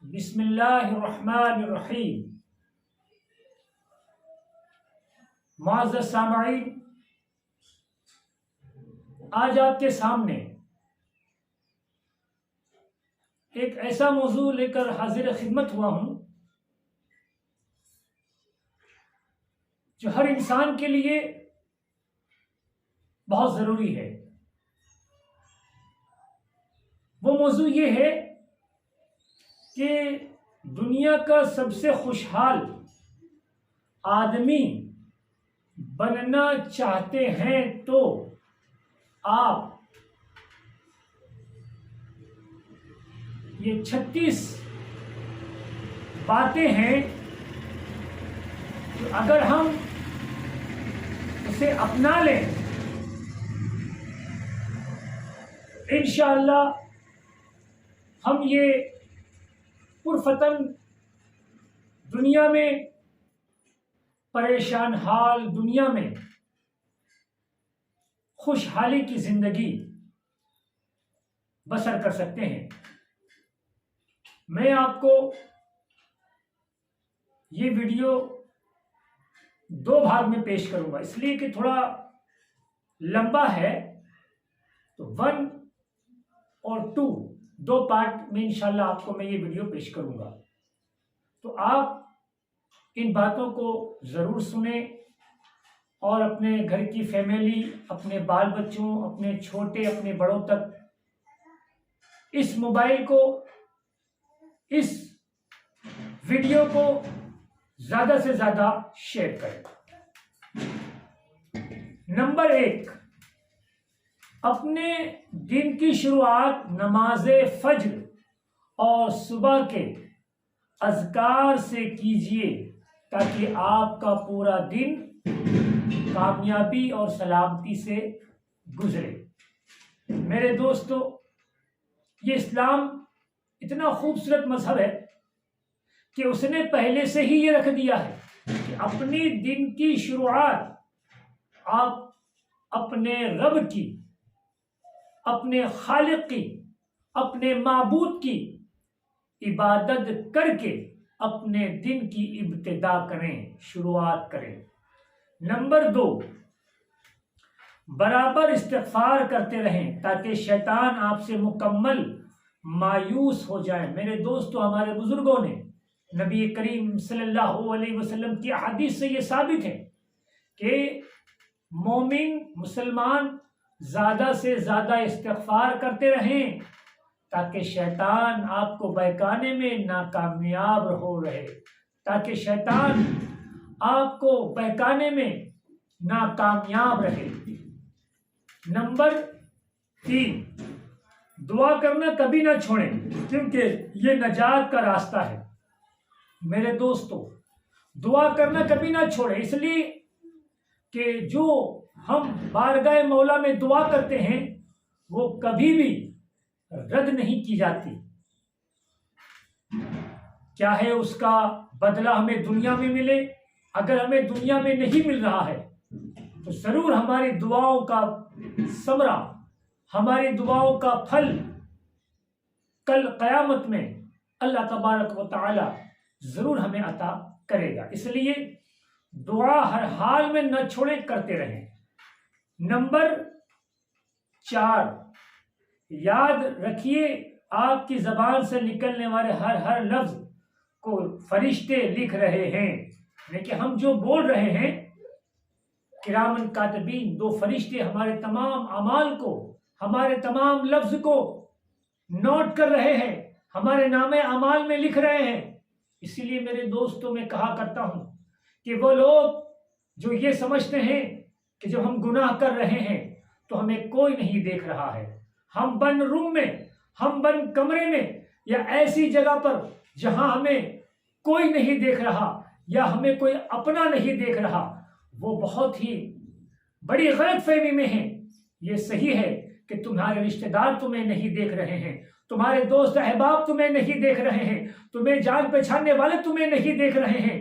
بسم اللہ الرحمن الرحیم۔ معزز سامعین، آج آپ کے سامنے ایک ایسا موضوع لے کر حاضر خدمت ہوا ہوں جو ہر انسان کے لیے بہت ضروری ہے۔ وہ موضوع یہ ہے کہ دنیا کا سب سے خوشحال آدمی بننا چاہتے ہیں تو آپ یہ 36 باتیں ہیں کہ اگر ہم اسے اپنا لیں انشاءاللہ ہم یہ پرفتن دنیا میں، پریشان حال دنیا میں خوشحالی کی زندگی بسر کر سکتے ہیں۔ میں آپ کو یہ ویڈیو 2 بھاگ میں پیش کروں گا، اس لیے کہ تھوڑا لمبا ہے، تو 1 اور 2 پارٹ میں انشاءاللہ آپ کو میں یہ ویڈیو پیش کروں گا۔ تو آپ ان باتوں کو ضرور سنیں اور اپنے گھر کی فیملی، اپنے بال بچوں، اپنے چھوٹے، اپنے بڑوں تک اس موبائل کو، اس ویڈیو کو زیادہ سے زیادہ شیئر کریں۔ نمبر 1، اپنے دن کی شروعات نماز فجر اور صبح کے اذکار سے کیجیے تاکہ آپ کا پورا دن کامیابی اور سلامتی سے گزرے۔ میرے دوستو، یہ اسلام اتنا خوبصورت مذہب ہے کہ اس نے پہلے سے ہی یہ رکھ دیا ہے کہ اپنی دن کی شروعات آپ اپنے رب کی، اپنے خالق کی، اپنے معبود کی عبادت کر کے اپنے دن کی ابتدا کریں، شروعات کریں۔ نمبر 2، برابر استغفار کرتے رہیں تاکہ شیطان آپ سے مکمل مایوس ہو جائے۔ میرے دوستو، ہمارے بزرگوں نے نبی کریم صلی اللہ علیہ وسلم کی حدیث سے یہ ثابت ہے کہ مومن، مسلمان زیادہ سے زیادہ استغفار کرتے رہیں تاکہ شیطان آپ کو بہکانے میں ناکامیاب ہو رہے، تاکہ شیطان آپ کو بہکانے میں ناکامیاب رہے۔ نمبر 3، دعا کرنا کبھی نہ چھوڑیں کیونکہ یہ نجات کا راستہ ہے۔ میرے دوستو، دعا کرنا کبھی نہ چھوڑیں، اس لیے کہ جو ہم بارگاہ مولا میں دعا کرتے ہیں وہ کبھی بھی رد نہیں کی جاتی، چاہے اس کا بدلہ ہمیں دنیا میں ملے۔ اگر ہمیں دنیا میں نہیں مل رہا ہے تو ضرور ہماری دعاؤں کا ثمرہ، ہماری دعاؤں کا پھل کل قیامت میں اللہ تبارک و تعالی ضرور ہمیں عطا کرے گا۔ اس لیے دعا ہر حال میں نہ چھوڑیں، کرتے رہیں۔ نمبر 4، یاد رکھیے آپ کی زبان سے نکلنے والے ہر لفظ کو فرشتے لکھ رہے ہیں، یعنی کہ ہم جو بول رہے ہیں، کرامن کاتبین 2 فرشتے ہمارے تمام اعمال کو، ہمارے تمام لفظ کو نوٹ کر رہے ہیں، ہمارے نام اعمال میں لکھ رہے ہیں۔ اسی لیے میرے دوستوں، میں کہا کرتا ہوں کہ وہ لوگ جو یہ سمجھتے ہیں کہ جب ہم گناہ کر رہے ہیں تو ہمیں کوئی نہیں دیکھ رہا ہے، ہم بند روم میں، ہم بند کمرے میں، یا ایسی جگہ پر جہاں ہمیں کوئی نہیں دیکھ رہا یا ہمیں کوئی اپنا نہیں دیکھ رہا، وہ بہت ہی بڑی غلط فہمی میں ہیں۔ یہ صحیح ہے کہ تمہارے رشتہ دار تمہیں نہیں دیکھ رہے ہیں، تمہارے دوست احباب تمہیں نہیں دیکھ رہے ہیں، تمہیں جان پہچاننے والے تمہیں نہیں دیکھ رہے ہیں،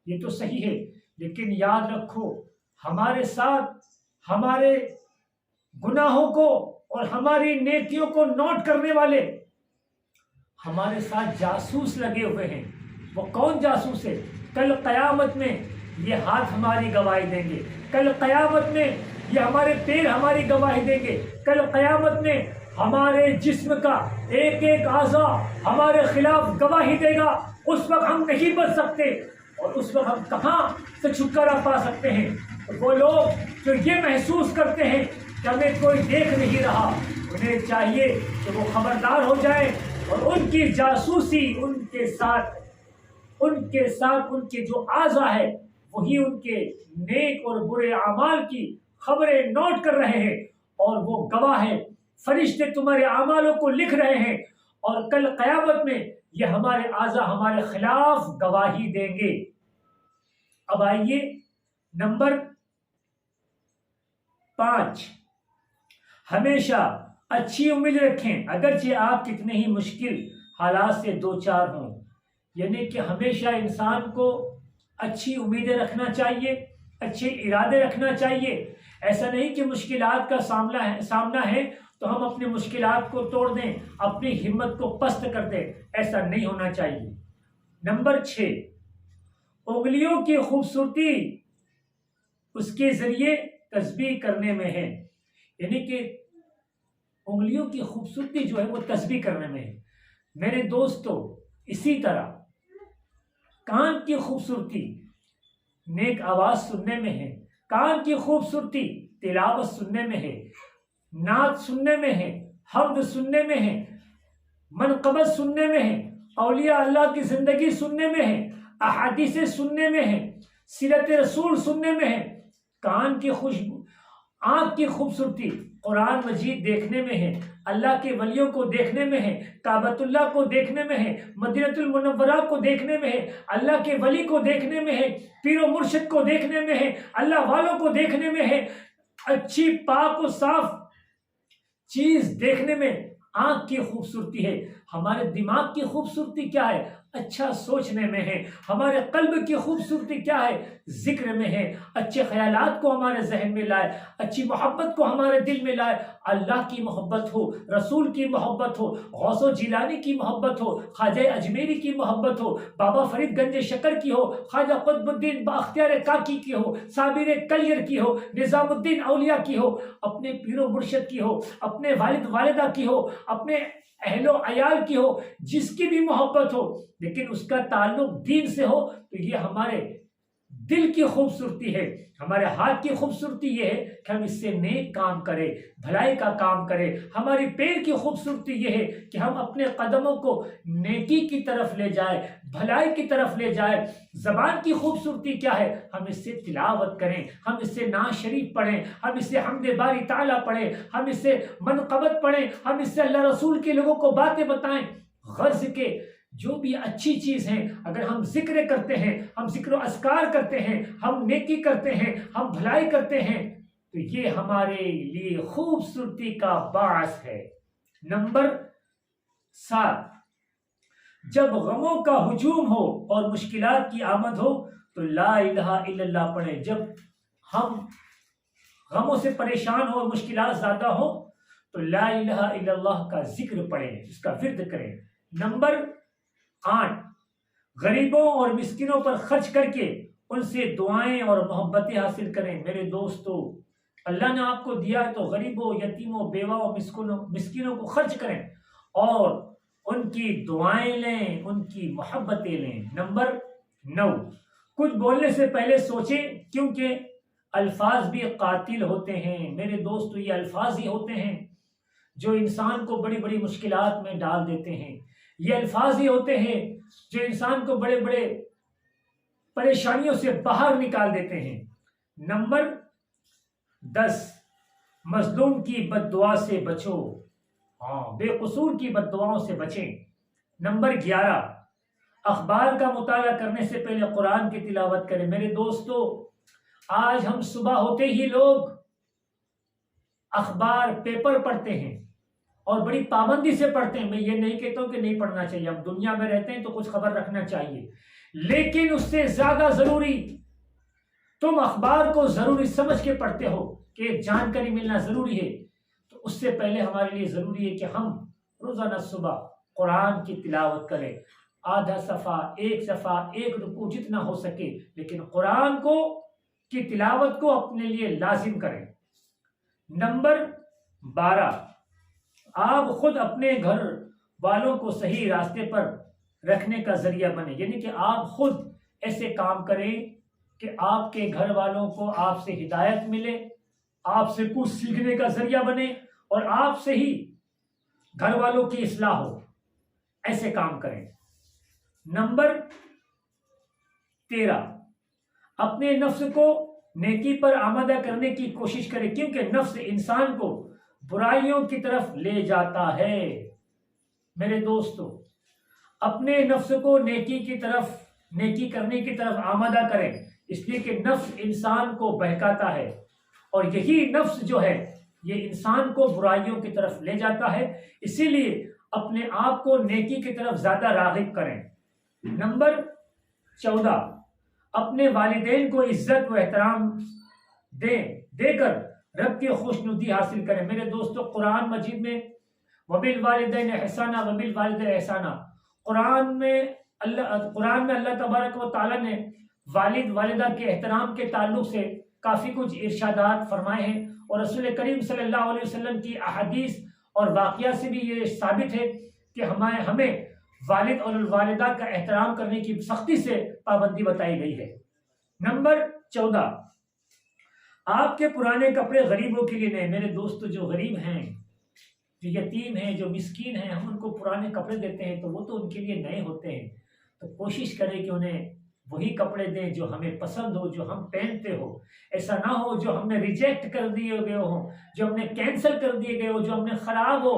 یہ تو صحیح ہے، لیکن یاد رکھو ہمارے ساتھ ہمارے گناہوں کو اور ہماری نیکیوں کو نوٹ کرنے والے ہمارے ساتھ جاسوس لگے ہوئے ہیں۔ وہ کون جاسوس ہے؟ کل قیامت میں یہ ہاتھ ہماری گواہی دیں گے، کل قیامت میں یہ ہمارے پیر ہماری گواہی دیں گے، کل قیامت میں ہمارے جسم کا ایک ایک اعضا ہمارے خلاف گواہی دے گا۔ اس وقت ہم نہیں بچ سکتے، اور اس وقت ہم کہاں سے چھٹکارا پا سکتے ہیں؟ وہ لوگ جو یہ محسوس کرتے ہیں کہ ہمیں کوئی دیکھ نہیں رہا، انہیں چاہیے کہ وہ خبردار ہو جائیں اور ان کی جاسوسی ان کے ساتھ ان کے جو اعضا ہے وہی ان کے نیک اور برے اعمال کی خبریں نوٹ کر رہے ہیں، اور وہ گواہ ہے۔ فرشتے تمہارے اعمالوں کو لکھ رہے ہیں، اور کل قیامت میں یہ ہمارے اعضا ہمارے خلاف گواہی دیں گے۔ اب آئیے نمبر 5، ہمیشہ اچھی امید رکھیں اگرچہ آپ کتنے ہی مشکل حالات سے دوچار ہوں۔ یعنی کہ ہمیشہ انسان کو اچھی امیدیں رکھنا چاہیے، اچھے ارادے رکھنا چاہیے۔ ایسا نہیں کہ مشکلات کا سامنا ہے تو ہم اپنی مشکلات کو توڑ دیں، اپنی ہمت کو پست کر دیں، ایسا نہیں ہونا چاہیے۔ نمبر 6، انگلیوں کی خوبصورتی اس کے ذریعے تسبیح کرنے میں ہے۔ یعنی کہ انگلیوں کی خوبصورتی جو ہے وہ تسبیح کرنے میں ہے۔ میرے دوستو، اسی طرح کان کی خوبصورتی نیک آواز سننے میں ہے، کان کی خوبصورتی تلاوت سننے میں ہے، نعت سننے میں ہے، حمد سننے میں ہے، منقبت سننے میں ہے، اولیاء اللہ کی زندگی سننے میں ہے، احادیث سننے میں ہے، سیرت رسول سننے میں ہے۔ کان کی خوشبو، آنکھ کی خوبصورتی قرآن مجید دیکھنے میں ہے، اللہ کے ولیوں کو دیکھنے میں ہے، کعبۃ اللہ کو دیکھنے میں ہے، مدینہ المنورہ کو دیکھنے میں ہے، اللہ کے ولی کو دیکھنے میں ہے، پیر و مرشد کو دیکھنے میں ہے، اللہ والوں کو دیکھنے میں ہے۔ اچھی پاک و صاف چیز دیکھنے میں آنکھ کی خوبصورتی ہے۔ ہمارے دماغ کی خوبصورتی کیا ہے؟ اچھا سوچنے میں ہے۔ ہمارے قلب کی خوبصورتی کیا ہے؟ ذکر میں ہے۔ اچھے خیالات کو ہمارے ذہن میں لائے، اچھی محبت کو ہمارے دل میں لائے، اللہ کی محبت ہو، رسول کی محبت ہو، غوث و جیلانی کی محبت ہو، خواجہ اجمیری کی محبت ہو، بابا فرید گنج شکر کی ہو، خواجہ قطب الدین باختیار کاکی کی ہو، صابر کلیر کی ہو، نظام الدین اولیاء کی ہو، اپنے پیر و مرشد کی ہو، اپنے والد والدہ کی ہو، اپنے اہل و عیال کی ہو، جس کی بھی محبت ہو، لیکن اس کا تعلق دین سے ہو، تو یہ ہمارے دل کی خوبصورتی ہے۔ ہمارے ہاتھ کی خوبصورتی یہ ہے کہ ہم اس سے نیک کام کریں، بھلائی کا کام کریں۔ ہماری پیر کی خوبصورتی یہ ہے کہ ہم اپنے قدموں کو نیکی کی طرف لے جائیں، بھلائی کی طرف لے جائیں۔ زبان کی خوبصورتی کیا ہے؟ ہم اس سے تلاوت کریں، ہم اس سے نعت شریف پڑھیں، ہم اس سے حمد باری تعالیٰ پڑھیں، ہم اس سے منقبت پڑھیں، ہم اس سے اللہ رسول کے لوگوں کو باتیں بتائیں۔ غرض کے جو بھی اچھی چیز ہیں، اگر ہم ذکر کرتے ہیں، ہم ذکر و اذکار کرتے ہیں، ہم نیکی کرتے ہیں، ہم بھلائی کرتے ہیں، تو یہ ہمارے لیے خوبصورتی کا باعث ہے۔ نمبر 7، جب غموں کا ہجوم ہو اور مشکلات کی آمد ہو تو لا الہ الا اللہ پڑھیں۔ جب ہم غموں سے پریشان ہو اور مشکلات زیادہ ہو تو لا الہ الا اللہ کا ذکر پڑھیں، اس کا ورد کریں۔ نمبر 8، غریبوں اور مسکینوں پر خرچ کر کے ان سے دعائیں اور محبتیں حاصل کریں۔ میرے دوستو، اللہ نے آپ کو دیا ہے تو غریبوں، یتیموں، بیواؤں، مسکینوں کو خرچ کریں اور ان کی دعائیں لیں، ان کی محبتیں لیں۔ نمبر 9، کچھ بولنے سے پہلے سوچیں، کیونکہ الفاظ بھی قاتل ہوتے ہیں۔ میرے دوستو، یہ الفاظ ہی ہوتے ہیں جو انسان کو بڑی بڑی مشکلات میں ڈال دیتے ہیں۔ یہ الفاظ ہی ہوتے ہیں جو انسان کو بڑے بڑے پریشانیوں سے باہر نکال دیتے ہیں۔ نمبر 10، مظلوم کی بد دعا سے بچو، بے قصور کی بد دعاؤں سے بچیں۔ نمبر 11، اخبار کا مطالعہ کرنے سے پہلے قرآن کی تلاوت کریں۔ میرے دوستو، آج ہم صبح ہوتے ہی لوگ اخبار، پیپر پڑھتے ہیں اور بڑی پابندی سے پڑھتے ہیں۔ میں یہ نہیں کہتا ہوں کہ نہیں پڑھنا چاہیے، ہم دنیا میں رہتے ہیں تو کچھ خبر رکھنا چاہیے، لیکن اس سے زیادہ ضروری تم اخبار کو ضروری سمجھ کے پڑھتے ہو کہ ایک جانکاری ملنا ضروری ہے، تو اس سے پہلے ہمارے لیے ضروری ہے کہ ہم روزانہ صبح قرآن کی تلاوت کریں، آدھا صفحہ، ایک صفحہ، ایک رکوع، جتنا ہو سکے، لیکن قرآن کی تلاوت کو اپنے لیے لازم کریں۔ نمبر 12، آپ خود اپنے گھر والوں کو صحیح راستے پر رکھنے کا ذریعہ بنے، یعنی کہ آپ خود ایسے کام کریں کہ آپ کے گھر والوں کو آپ سے ہدایت ملے، آپ سے کچھ سیکھنے کا ذریعہ بنے، اور آپ سے ہی گھر والوں کی اصلاح ہو، ایسے کام کریں۔ نمبر 13، اپنے نفس کو نیکی پر آمادہ کرنے کی کوشش کریں، کیونکہ نفس انسان کو برائیوں کی طرف لے جاتا ہے۔ میرے دوستو، اپنے نفس کو نیکی کرنے کی طرف آمادہ کریں، اس لیے کہ نفس انسان کو بہکاتا ہے، اور یہی نفس جو ہے یہ انسان کو برائیوں کی طرف لے جاتا ہے، اسی لیے اپنے آپ کو نیکی کی طرف زیادہ راغب کریں۔ نمبر 14، اپنے والدین کو عزت و احترام دے کر رب کی خوشنودی حاصل کریں۔ میرے دوستو، قرآن مجید میں وَبِالْوَالِدَيْنِ إِحْسَانًا وَبِالْوَالِدَيْنِ إِحْسَانًا، قرآن میں اللہ تبارک و تعالیٰ نے والد والدہ کے احترام کے تعلق سے کافی کچھ ارشادات فرمائے ہیں، اور رسول کریم صلی اللہ علیہ وسلم کی احادیث اور واقعہ سے بھی یہ ثابت ہے کہ ہمیں والد اور والدہ کا احترام کرنے کی سختی سے پابندی بتائی گئی ہے۔ نمبر 14، آپ کے پرانے کپڑے غریبوں کے لیے نہیں۔ میرے دوستو، جو غریب ہیں، جو یتیم ہیں، جو مسکین ہیں، ہم ان کو پرانے کپڑے دیتے ہیں تو وہ تو ان کے لیے نئے ہوتے ہیں، تو کوشش کریں کہ انہیں وہی کپڑے دیں جو ہمیں پسند ہو، جو ہم پہنتے ہو۔ ایسا نہ ہو جو ہم نے ریجیکٹ کر دیے گئے ہوں، جو ہم نے کینسل کر دیے گئے ہو، جو ہم نے خراب ہو،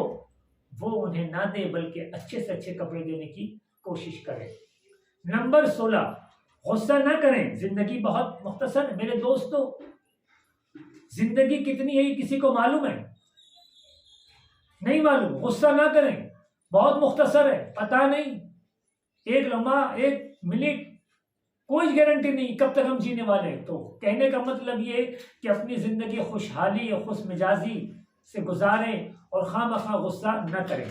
وہ انہیں نہ دے، بلکہ اچھے سے اچھے کپڑے دینے کی کوشش کریں۔ نمبر 16، غصہ نہ کریں، زندگی بہت مختصر ہے۔ میرے دوستو، زندگی کتنی ہے یہ کسی کو معلوم ہے؟ نہیں معلوم۔ غصہ نہ کریں، بہت مختصر ہے، پتہ نہیں، ایک لمحہ، ایک منٹ، کوئی گارنٹی نہیں کب تک ہم جینے والے ہیں۔ تو کہنے کا مطلب یہ کہ اپنی زندگی خوشحالی اور خوش مزاجی سے گزاریں اور خواہ مخواہ غصہ نہ کریں۔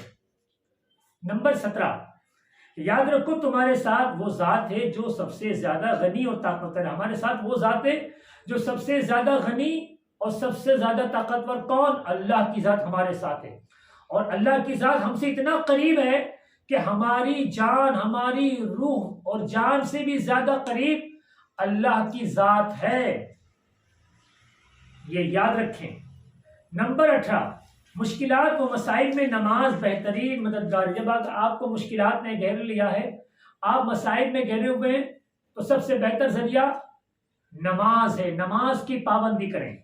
نمبر 17، یاد رکھو تمہارے ساتھ وہ ذات ہے جو سب سے زیادہ غنی اور طاقتور ہے۔ ہمارے ساتھ وہ ذات ہے جو سب سے زیادہ غنی اور سب سے زیادہ طاقتور۔ کون؟ اللہ کی ذات ہمارے ساتھ ہے، اور اللہ کی ذات ہم سے اتنا قریب ہے کہ ہماری جان، ہماری روح اور جان سے بھی زیادہ قریب اللہ کی ذات ہے، یہ یاد رکھیں۔ نمبر 18، مشکلات و مسائل میں نماز بہترین مددگار ہے۔ جب آپ کو مشکلات نے گھیر لیا ہے، آپ مسائل میں گھرے ہوئے ہیں، تو سب سے بہتر ذریعہ نماز ہے، نماز کی پابندی کریں۔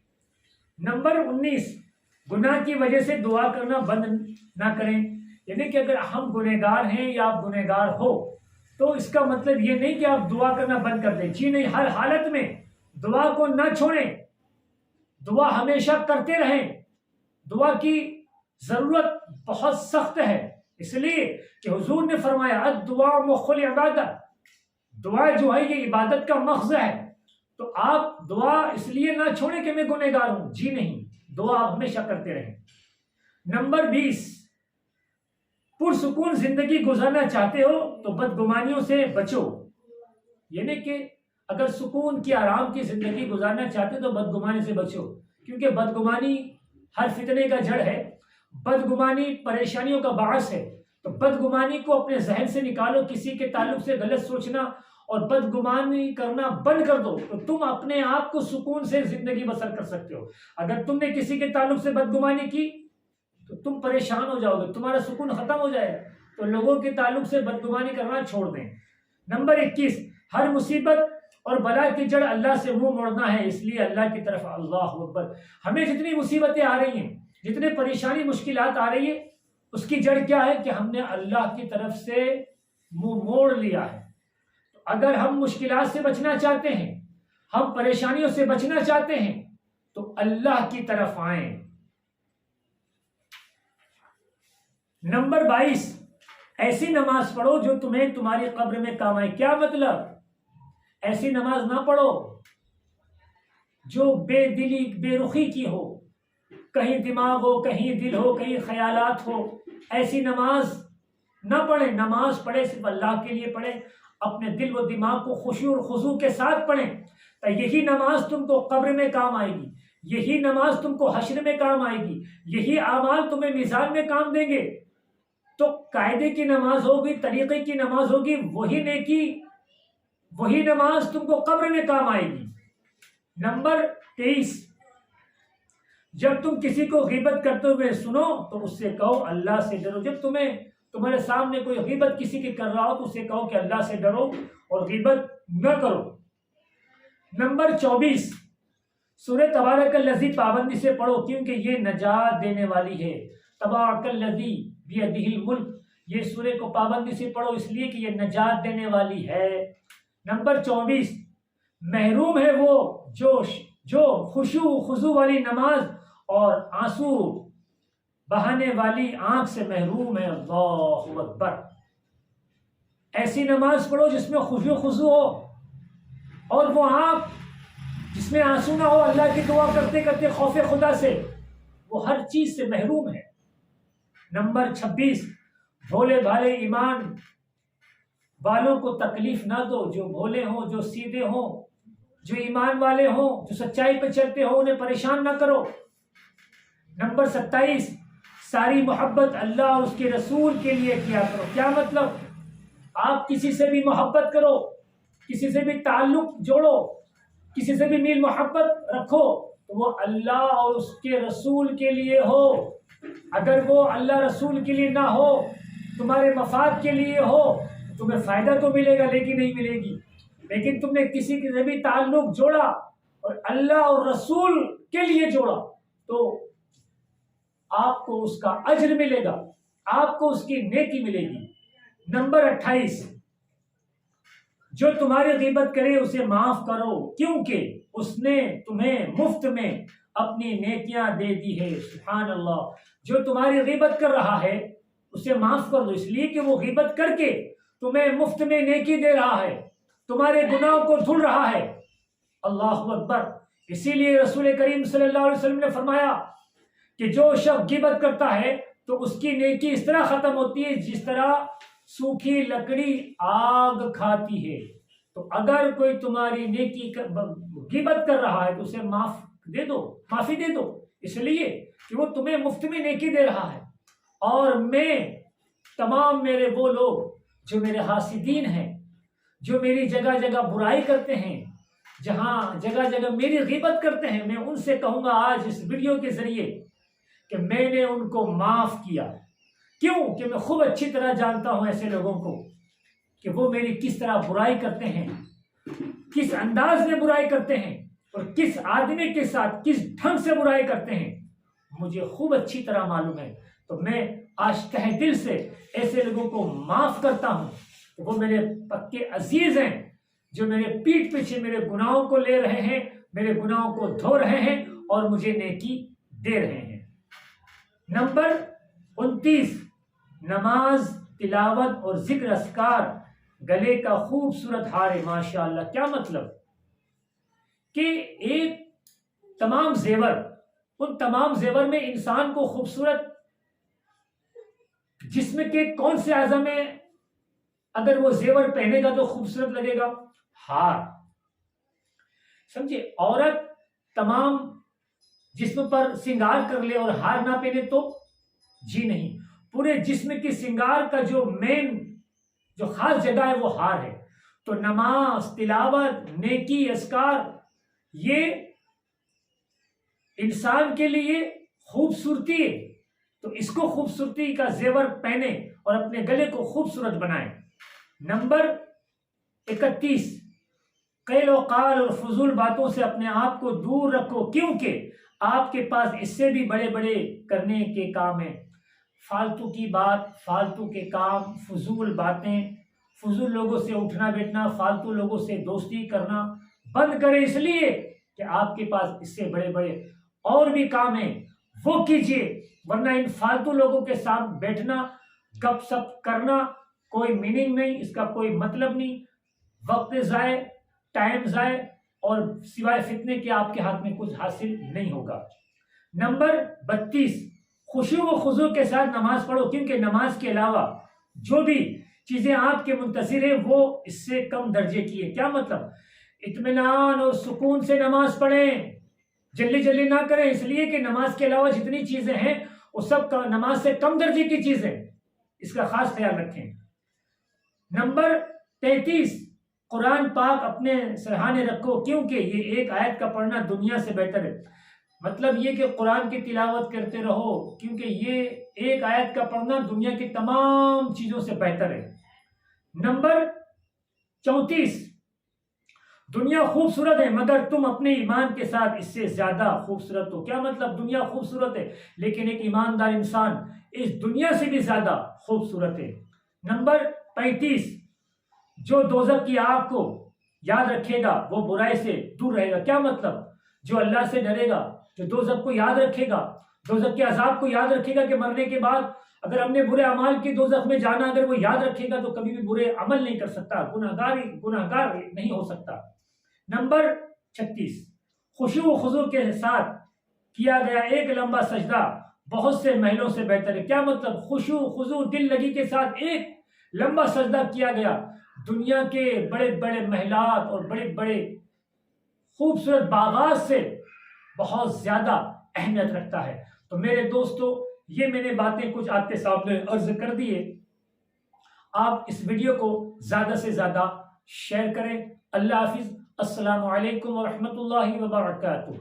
نمبر 19، گناہ کی وجہ سے دعا کرنا بند نہ کریں، یعنی کہ اگر ہم گنہگار ہیں یا آپ گنہگار ہو تو اس کا مطلب یہ نہیں کہ آپ دعا کرنا بند کر دیں، جی نہیں، ہر حالت میں دعا کو نہ چھوڑیں، دعا ہمیشہ کرتے رہیں۔ دعا کی ضرورت بہت سخت ہے، اس لیے کہ حضور نے فرمایا الدعاء مخ العبادہ، دعا جو ہے یہ عبادت کا مغز ہے، تو آپ دعا اس لیے نہ چھوڑیں کہ میں گنہگار ہوں، جی نہیں، دعا آپ ہمیشہ کرتے رہیں۔ نمبر 20، پرسکون زندگی گزارنا چاہتے ہو تو بدگمانیوں سے بچو، یعنی کہ اگر سکون کی، آرام کی زندگی گزارنا چاہتے تو بدگمانی سے بچو، کیونکہ بدگمانی ہر فتنے کا جڑ ہے، بدگمانی پریشانیوں کا باعث ہے۔ تو بدگمانی کو اپنے ذہن سے نکالو، کسی کے تعلق سے غلط سوچنا اور بدگمانی کرنا بند کر دو، تو تم اپنے آپ کو سکون سے زندگی بسر کر سکتے ہو۔ اگر تم نے کسی کے تعلق سے بدگمانی کی تو تم پریشان ہو جاؤ گے، تمہارا سکون ختم ہو جائے گا، تو لوگوں کے تعلق سے بدگمانی کرنا چھوڑ دیں۔ نمبر 21، ہر مصیبت اور بلا کی جڑ اللہ سے منہ موڑنا ہے، اس لیے اللہ کی طرف اللہ اکبر۔ ہمیں جتنی مصیبتیں آ رہی ہیں، جتنے پریشانی مشکلات آ رہی ہے، اس کی جڑ کیا ہے کہ ہم نے اللہ کی طرف سے منہ موڑ لیا ہے۔ تو اگر ہم مشکلات سے بچنا چاہتے ہیں، ہم پریشانیوں سے بچنا چاہتے ہیں، تو اللہ کی طرف آئیں۔ نمبر 22، ایسی نماز پڑھو جو تمہیں تمہاری قبر میں کام آئے۔ کیا مطلب؟ ایسی نماز نہ پڑھو جو بے دلی، بے رخی کی ہو، کہیں دماغ ہو، کہیں دل ہو، کہیں خیالات ہو، ایسی نماز نہ پڑھیں، نماز پڑھے صرف اللہ کے لیے پڑھیں، اپنے دل و دماغ کو خشوع اور خضوع کے ساتھ پڑھیں، تو یہی نماز تم کو قبر میں کام آئے گی، یہی نماز تم کو حشر میں کام آئے گی، یہی اعمال تمہیں میزان میں کام دیں گے۔ تو قاعدے کی نماز ہوگی، طریقے کی نماز ہوگی، وہی نیکی، وہی نماز تم کو قبر میں کام آئے گی۔ نمبر 23، جب تم کسی کو غیبت کرتے ہوئے سنو تو اس سے کہو اللہ سے ڈرو۔ جب تمہارے سامنے کوئی غیبت کسی کی کر رہا ہو تو اسے کہو کہ اللہ سے ڈرو اور غیبت نہ کرو۔ نمبر 24، سورہ تبارک الذی پابندی سے پڑھو کیونکہ یہ نجات دینے والی ہے۔ تبارک الذی بیدہ الملک، یہ سورہ کو پابندی سے پڑھو اس لیے کہ یہ نجات دینے والی ہے۔ نمبر 24، محروم ہے وہ جو خشوع و خضوع والی نماز اور آنسو بہانے والی آنکھ سے محروم ہے۔ اللہ اکبر۔ ایسی نماز پڑھو جس میں خشوع و خضوع ہو، اور وہ آنکھ جس میں آنسو نہ ہو، اللہ کی دعا کرتے کرتے خوف خدا سے، وہ ہر چیز سے محروم ہے۔ نمبر 26، بھولے بھالے ایمان والوں کو تکلیف نہ دو، جو بھولے ہوں، جو سیدھے ہوں، جو ایمان والے ہوں، جو سچائی پہ چلتے ہوں، انہیں پریشان نہ کرو۔ نمبر 27، ساری محبت اللہ اور اس کے رسول کے لیے کیا کرو۔ کیا مطلب؟ آپ کسی سے بھی محبت کرو، کسی سے بھی تعلق جوڑو، کسی سے بھی میل محبت رکھو تو وہ اللہ اور اس کے رسول کے لیے ہو۔ اگر وہ اللہ رسول کے لیے نہ ہو، تمہارے مفاد کے لیے ہو، تمہیں فائدہ تو ملے گا لیکن نہیں ملے گی۔ لیکن تم نے کسی سے بھی تعلق جوڑا اور اللہ اور رسول کے لیے جوڑا تو آپ کو اس کا اجر ملے گا، آپ کو اس کی نیکی ملے گی۔ نمبر 28، جو تمہاری غیبت کرے اسے معاف کرو کیونکہ اس نے تمہیں مفت میں اپنی نیکیاں دے دی ہے۔ سبحان اللہ۔ جو تمہاری غیبت کر رہا ہے اسے معاف کر دو، اس لیے کہ وہ غیبت کر کے تمہیں مفت میں نیکی دے رہا ہے، تمہارے گناہوں کو دھل رہا ہے۔ اللہ اکبر۔ اسی لیے رسول کریم صلی اللہ علیہ وسلم نے فرمایا کہ جو شخص غیبت کرتا ہے تو اس کی نیکی اس طرح ختم ہوتی ہے جس طرح سوکھی لکڑی آگ کھاتی ہے۔ تو اگر کوئی تمہاری نیکی غیبت کر رہا ہے تو اسے معافی دے دو، اس لیے کہ وہ تمہیں مفت میں نیکی دے رہا ہے۔ اور میں تمام میرے وہ لوگ جو میرے حاسدین ہیں، جو میری جگہ جگہ برائی کرتے ہیں، جہاں جگہ جگہ میری غیبت کرتے ہیں، میں ان سے کہوں گا آج اس ویڈیو کے ذریعے کہ میں نے ان کو معاف کیا۔ کیوں؟ کہ میں خوب اچھی طرح جانتا ہوں ایسے لوگوں کو کہ وہ میری کس طرح برائی کرتے ہیں، کس انداز میں برائی کرتے ہیں، اور کس آدمی کے ساتھ کس ڈھنگ سے برائی کرتے ہیں، مجھے خوب اچھی طرح معلوم ہے۔ تو میں آج تہ دل سے ایسے لوگوں کو معاف کرتا ہوں۔ وہ میرے پکے عزیز ہیں جو میرے پیٹھ پیچھے میرے گناہوں کو لے رہے ہیں، میرے گناہوں کو دھو رہے ہیں اور مجھے نیکی دے رہے ہیں۔ نمبر 29، نماز، تلاوت اور ذکر اذکار گلے کا خوبصورت ہار ہے۔ ماشاءاللہ۔ کیا مطلب؟ کہ ایک تمام زیور، ان تمام زیور میں انسان کو خوبصورت جسم کے کون سے اعضاء میں اگر وہ زیور پہنے گا تو خوبصورت لگے گا؟ ہار۔ سمجھے؟ عورت تمام جسم پر سنگار کر لے اور ہار نہ پہنے تو جی نہیں۔ پورے جسم کی سنگار کا جو خاص جگہ ہے وہ ہار ہے۔ تو نماز، تلاوت، نیکی، اذکار یہ انسان کے لیے خوبصورتی ہے، تو اس کو خوبصورتی کا زیور پہنے اور اپنے گلے کو خوبصورت بنائیں۔ نمبر 31، قیل و قال اور فضول باتوں سے اپنے آپ کو دور رکھو کیونکہ آپ کے پاس اس سے بھی بڑے بڑے کرنے کے کام ہیں۔ فالتو کی بات، فالتو کے کام، فضول باتیں، فضول لوگوں سے اٹھنا بیٹھنا، فالتو لوگوں سے دوستی کرنا بند کریں، اس لیے کہ آپ کے پاس اس سے بڑے بڑے اور بھی کام ہیں، وہ کیجئے، ورنہ ان فالتو لوگوں کے ساتھ بیٹھنا، گپ سپ کرنا کوئی میننگ نہیں، اس کا کوئی مطلب نہیں، وقت ضائع، ٹائم ضائع، اور سوائے فتنے کے آپ کے ہاتھ میں کچھ حاصل نہیں ہوگا۔ نمبر 32، خشوع و خضوع کے ساتھ نماز پڑھو کیونکہ نماز کے علاوہ جو بھی چیزیں آپ کے منتظر ہیں وہ اس سے کم درجے کی ہے۔ کیا مطلب؟ اطمینان اور سکون سے نماز پڑھیں، جلدی جلدی نہ کریں، اس لیے کہ نماز کے علاوہ جتنی چیزیں ہیں وہ سب نماز سے کم درجے کی چیزیں، اس کا خاص خیال رکھیں۔ نمبر 33، قرآن پاک اپنے سرہانے رکھو، کیونکہ یہ ایک آیت کا پڑھنا دنیا سے بہتر ہے۔ مطلب یہ کہ قرآن کی تلاوت کرتے رہو، کیونکہ یہ ایک آیت کا پڑھنا دنیا کی تمام چیزوں سے بہتر ہے۔ نمبر 34، دنیا خوبصورت ہے مگر تم اپنے ایمان کے ساتھ اس سے زیادہ خوبصورت ہو۔ کیا مطلب؟ دنیا خوبصورت ہے لیکن ایک ایماندار انسان اس دنیا سے بھی زیادہ خوبصورت ہے۔ نمبر 35، جو دوزخ کی آگ کو یاد رکھے گا وہ برائی سے دور رہے گا۔ کیا مطلب؟ جو اللہ سے ڈرے گا، جو دوزخ کو یاد رکھے گا، دوزخ کے عذاب کو یاد رکھے گا کہ مرنے کے بعد اگر ہم نے برے اعمال کی دوزخ میں جانا، اگر وہ یاد رکھے گا تو کبھی بھی برے عمل نہیں کر سکتا، گناہگار نہیں ہو سکتا۔ نمبر 36، خشوع و خضوع کے ساتھ کیا گیا ایک لمبا سجدہ بہت سے محلوں سے بہتر ہے۔ کیا مطلب؟ خشوع و خضوع دل لگی کے ساتھ ایک لمبا سجدہ کیا گیا دنیا کے بڑے بڑے محلات اور بڑے بڑے خوبصورت باغات سے بہت زیادہ اہمیت رکھتا ہے۔ تو میرے دوستو، یہ میں نے باتیں کچھ آپ کے سامنے عرض کر دیے۔ آپ اس ویڈیو کو زیادہ سے زیادہ شیئر کریں۔ اللہ حافظ، السلام علیکم ورحمۃ اللہ وبرکاتہ۔